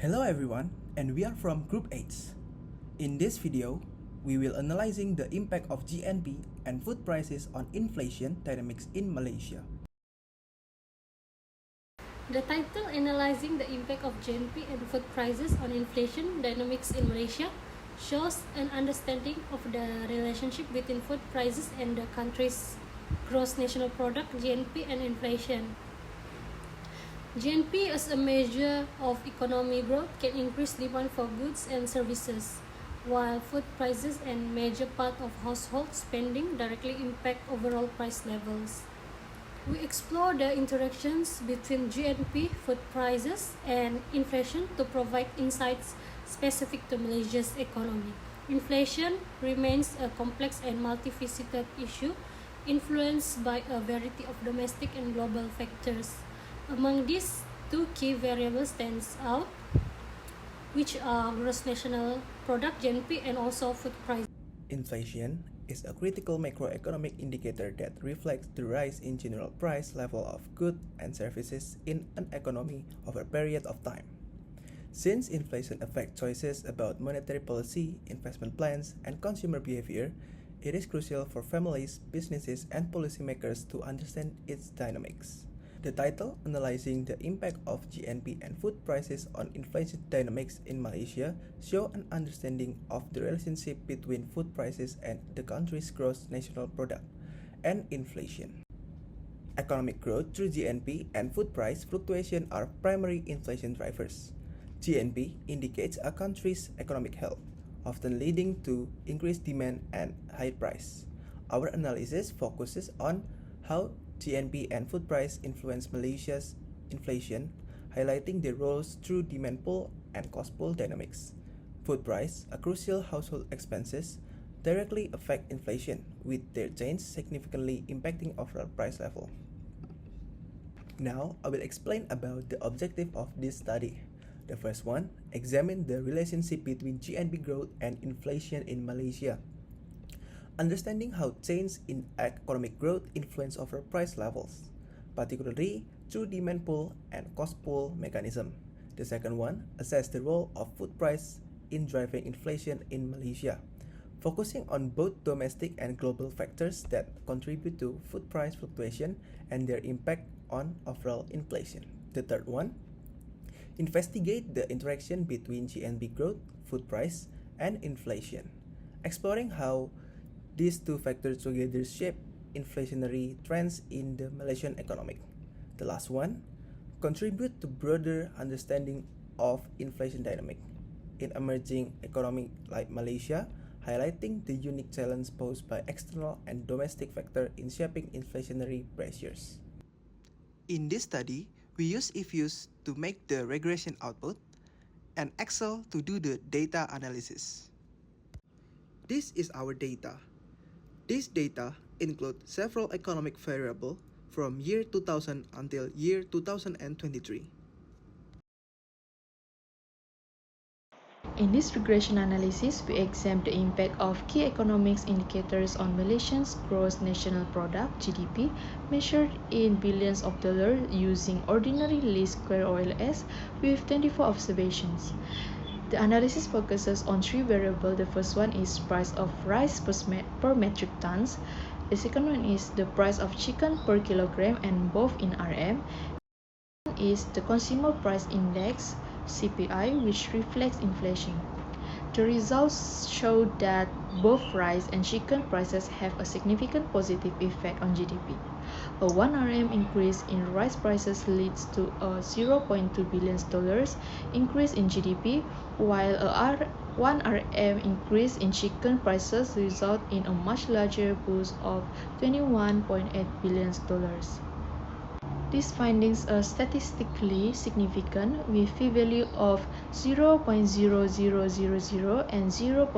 Hello everyone, and we are from Group 8. In this video, we will analyzing the impact of GNP and food prices on inflation dynamics in Malaysia. The title Analyzing the Impact of GNP and Food Prices on Inflation Dynamics in Malaysia shows an understanding of the relationship between food prices and the country's gross national product (GNP) and inflation. GNP as a measure of economic growth can increase demand for goods and services, while food prices and major part of household spending directly impact overall price levels. We explore the interactions between GNP, food prices, and inflation to provide insights specific to Malaysia's economy. Inflation remains a complex and multifaceted issue influenced by a variety of domestic and global factors. Among these, two key variables stands out, which are gross national product (GNP) and also food price. Inflation is a critical macroeconomic indicator that reflects the rise in general price level of goods and services in an economy over a period of time. Since inflation affects choices about monetary policy, investment plans, and consumer behavior, it is crucial for families, businesses, and policymakers to understand its dynamics. The title, Analyzing the Impact of GNP and Food Prices on Inflation Dynamics in Malaysia, show an understanding of the relationship between food prices and the country's gross national product and inflation. Economic growth through GNP and food price fluctuation are primary inflation drivers. GNP indicates a country's economic health, often leading to increased demand and high price. Our analysis focuses on how GNP and food price influence Malaysia's inflation, highlighting their roles through demand pull and cost pull dynamics. Food price, a crucial household expenses, directly affect inflation, with their change significantly impacting overall price level. Now, I will explain about the objective of this study. The first one, examine the relationship between GNP growth and inflation in Malaysia. Understanding how change in economic growth influence over price levels, particularly through demand pull and cost pull mechanism. The second one, assess the role of food price in driving inflation in Malaysia, focusing on both domestic and global factors that contribute to food price fluctuation and their impact on overall inflation. The third one, investigate the interaction between GNP growth, food price, and inflation, exploring how these two factors together shape inflationary trends in the Malaysian economy. The last one, contribute to broader understanding of inflation dynamic in emerging economy like Malaysia, highlighting the unique challenge posed by external and domestic factors in shaping inflationary pressures. In this study, we use eViews to make the regression output and Excel to do the data analysis. This is our data. This data include several economic variables from year 2000 until year 2023. In this regression analysis, we examine the impact of key economics indicators on Malaysia's gross national product (GDP) measured in billions of dollars using ordinary least square OLS with 24 observations. The analysis focuses on three variables. The first one is price of rice per metric tons. The second one is the price of chicken per kilogram, and both in RM. The second is the consumer price index (CPI), which reflects inflation. The results show that both rice and chicken prices have a significant positive effect on GDP. A 1 RM increase in rice prices leads to a $0.2 billion increase in GDP, while a 1 RM increase in chicken prices results in a much larger boost of $21.8 billion. These findings are statistically significant with p-value of 0.0000 and 0.0008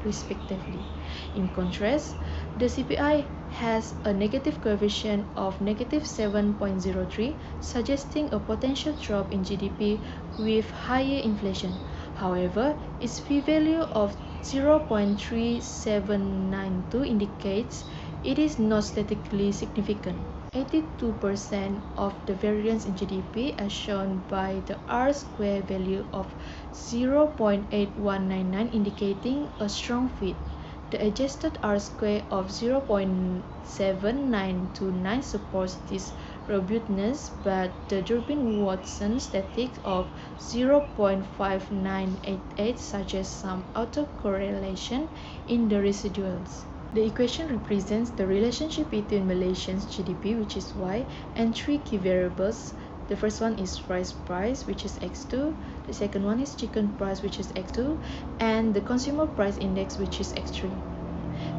respectively. In contrast, the CPI has a negative coefficient of -7.03, suggesting a potential drop in GDP with higher inflation. However, its p-value of 0.3792 indicates it is not statistically significant. 82% of the variance in GDP as shown by the R-square value of 0.8199 indicating a strong fit. The adjusted R-square of 0.7929 supports this robustness, but the Durbin-Watson static of 0.5988 suggests some autocorrelation in the residuals. The equation represents the relationship between Malaysia's GDP, which is Y, and three key variables. The first one is rice price, which is X2. The second one is chicken price, which is X2. And the consumer price index, which is X3.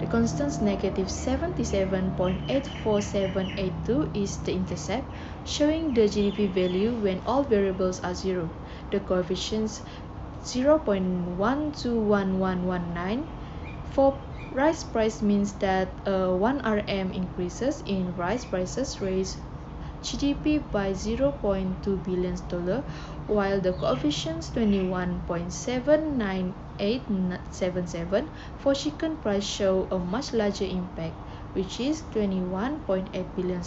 The constant negative 77.84782 is the intercept, showing the GDP value when all variables are zero. The coefficients 0.121119 for rice price means that 1 RM increases in rice prices raise GDP by $0.2 billion, while the coefficients 21.79877 for chicken price show a much larger impact, which is $21.8 billion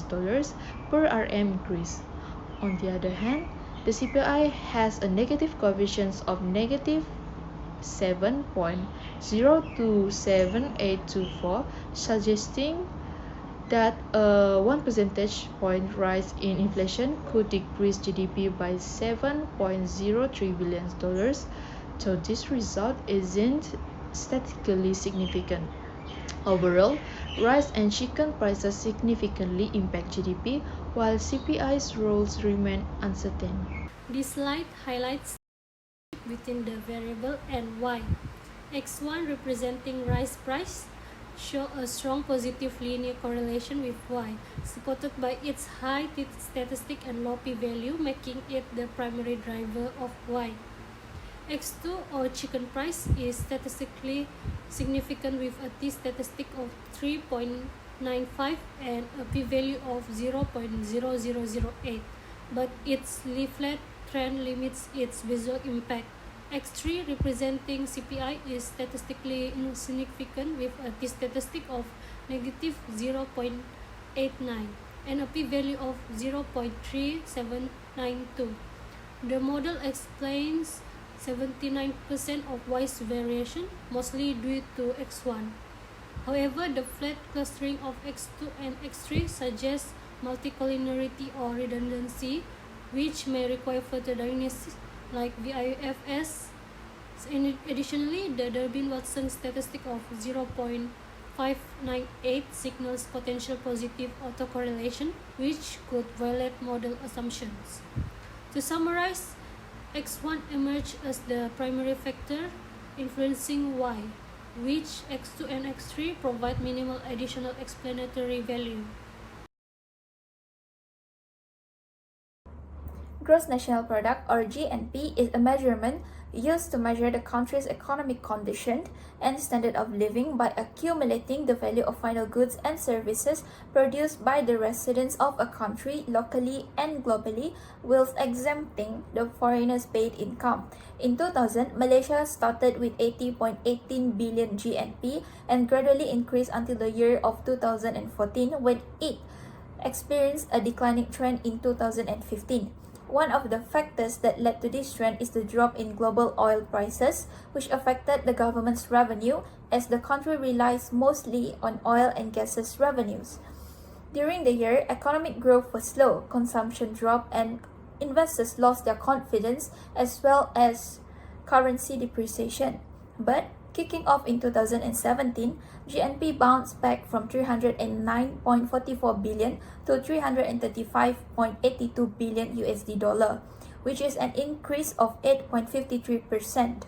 per RM increase. On the other hand, the CPI has a negative coefficient of negative 7.027824, suggesting that a 1 percentage point rise in inflation could decrease GDP by $7.03 billion, so this result isn't statistically significant. Overall, rice and chicken prices significantly impact GDP, while CPI's roles remain uncertain. This slide highlights between the variable and Y. X1 representing rice price show a strong positive linear correlation with Y, supported by its high t-statistic and low p-value, making it the primary driver of Y. X2 or chicken price is statistically significant with a t-statistic of 3.95 and a p-value of 0.0008, but its leaflet trend limits its visual impact. X3 representing CPI is statistically insignificant with a t-statistic of negative 0.89 and a p-value of 0.3792. The model explains 79% of Y's variation, mostly due to X1. However, the flat clustering of X2 and X3 suggests multicollinearity or redundancy, which may require further diagnosis like VIFS. Additionally, the Durbin-Watson statistic of 0.598 signals potential positive autocorrelation, which could violate model assumptions. To summarize, X1 emerged as the primary factor influencing Y, which X2 and X3 provide minimal additional explanatory value. Gross National Product, or GNP, is a measurement used to measure the country's economic condition and standard of living by accumulating the value of final goods and services produced by the residents of a country locally and globally, whilst exempting the foreigners' paid income. In 2000, Malaysia started with 80.18 billion GNP and gradually increased until the year of 2014, when it experienced a declining trend in 2015. One of the factors that led to this trend is the drop in global oil prices, which affected the government's revenue as the country relies mostly on oil and gases revenues. During the year, economic growth was slow, consumption dropped, and investors lost their confidence as well as currency depreciation. But kicking off in 2017, GNP bounced back from 309.44 billion to 335.82 billion USD dollar, which is an increase of 8.53%.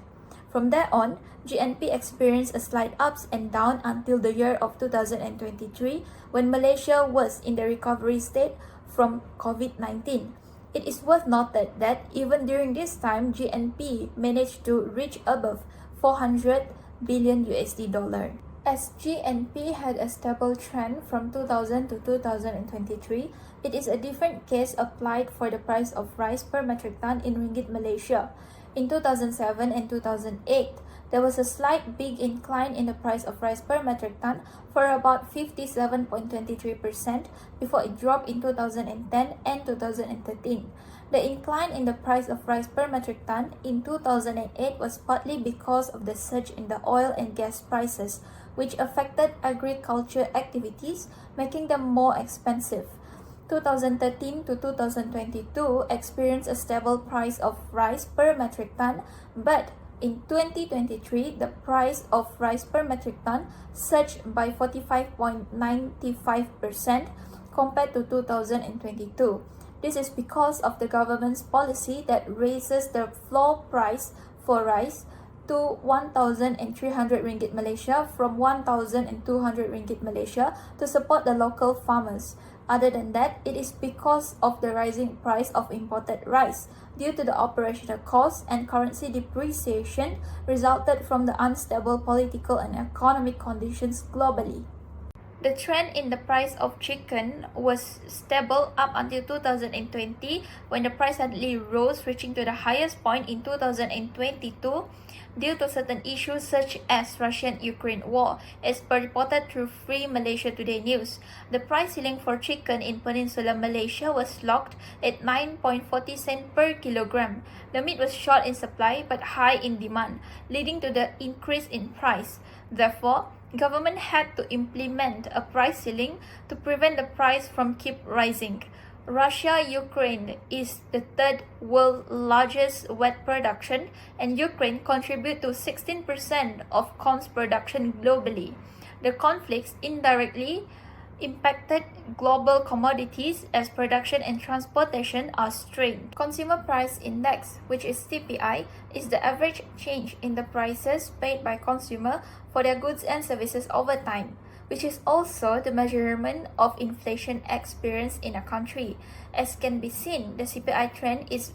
From there on, GNP experienced a slight ups and down until the year of 2023, when Malaysia was in the recovery state from COVID-19. It is worth noted that even during this time, GNP managed to reach above 400 billion USD dollar. As GNP had a stable trend from 2000 to 2023, it is a different case applied for the price of rice per metric ton in Ringgit Malaysia. In 2007 and 2008, there was a slight big incline in the price of rice per metric ton for about 57.23% before it dropped in 2010 and 2013. The incline in the price of rice per metric ton in 2008 was partly because of the surge in the oil and gas prices, which affected agriculture activities, making them more expensive. 2013 to 2022 experienced a stable price of rice per metric ton, but in 2023, the price of rice per metric ton surged by 45.95% compared to 2022. This is because of the government's policy that raises the floor price for rice to 1,300 ringgit Malaysia from 1,200 ringgit Malaysia to support the local farmers. Other than that, it is because of the rising price of imported rice due to the operational costs and currency depreciation resulted from the unstable political and economic conditions globally. The trend in the price of chicken was stable up until 2020 when the price suddenly rose, reaching to the highest point in 2022 due to certain issues such as Russian-Ukraine war, as per reported through Free Malaysia Today News. The price ceiling for chicken in Peninsular Malaysia was locked at 9.40 cents per kilogram. The meat was short in supply but high in demand, leading to the increase in price. Therefore, government had to implement a price ceiling to prevent the price from keep rising. Russia-Ukraine is the third world's largest wheat production, and Ukraine contributes to 16% of corn production globally. The conflicts indirectly impacted global commodities as production and transportation are strained. Consumer Price Index, which is CPI, is the average change in the prices paid by consumers for their goods and services over time, which is also the measurement of inflation experienced in a country. As can be seen, the CPI trend is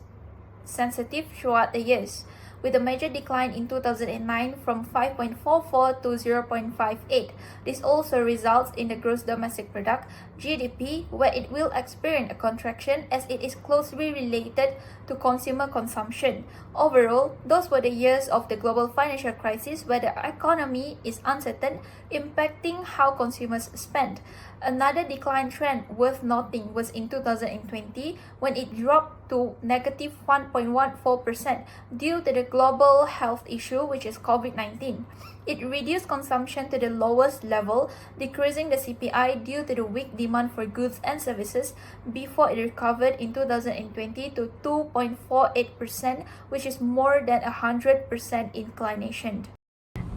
sensitive throughout the years, with a major decline in 2009 from 5.44 to 0.58. This also results in the gross domestic product, GDP, where it will experience a contraction as it is closely related to consumer consumption. Overall, those were the years of the global financial crisis where the economy is uncertain, impacting how consumers spend. Another decline trend worth noting was in 2020 when it dropped to negative 1.14% due to the global health issue, which is COVID-19. It reduced consumption to the lowest level, decreasing the CPI due to the weak demand for goods and services before it recovered in 2020 to 2.48%, which is more than 100% inclination.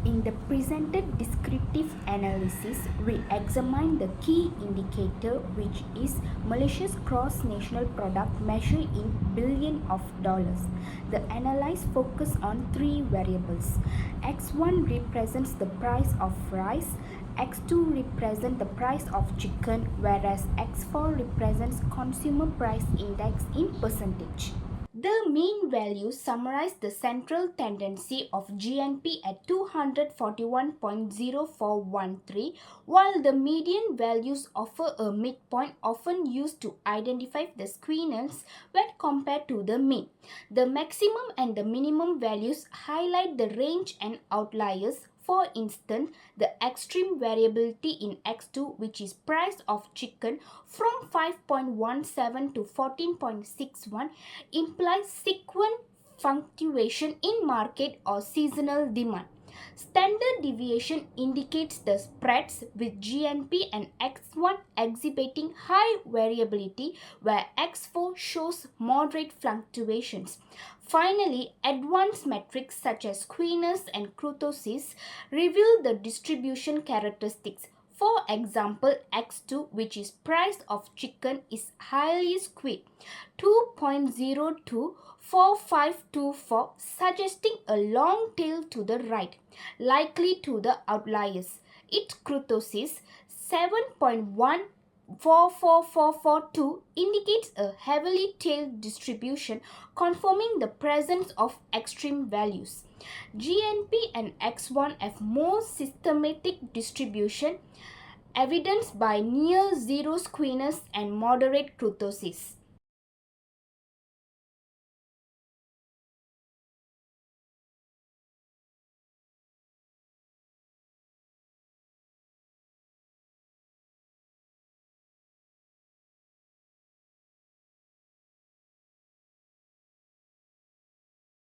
In the presented descriptive analysis, we examine the key indicator, which is Malaysia's gross national product measured in billion of dollars. The analysis focus on three variables. X1 represents the price of rice, X2 represents the price of chicken, whereas X4 represents consumer price index in percentage. The mean values summarize the central tendency of GNP at 241.0413, while the median values offer a midpoint often used to identify the squeeness when compared to the mean. The maximum and the minimum values highlight the range and outliers. For instance, the extreme variability in X2, which is price of chicken, from 5.17 to 14.61, implies sequential fluctuation in market or seasonal demand. Standard deviation indicates the spreads, with GNP and X1 exhibiting high variability, where X4 shows moderate fluctuations. Finally, advanced metrics such as squeeness and kurtosis reveal the distribution characteristics. For example, X2, which is price of chicken, is highly skewed, 2.024524, suggesting a long tail to the right, likely to the outliers. Its kurtosis, 7.144442, indicates a heavily tailed distribution, confirming the presence of extreme values. GNP and X1 have more systematic distribution, evidenced by near zero squeeness and moderate kurtosis.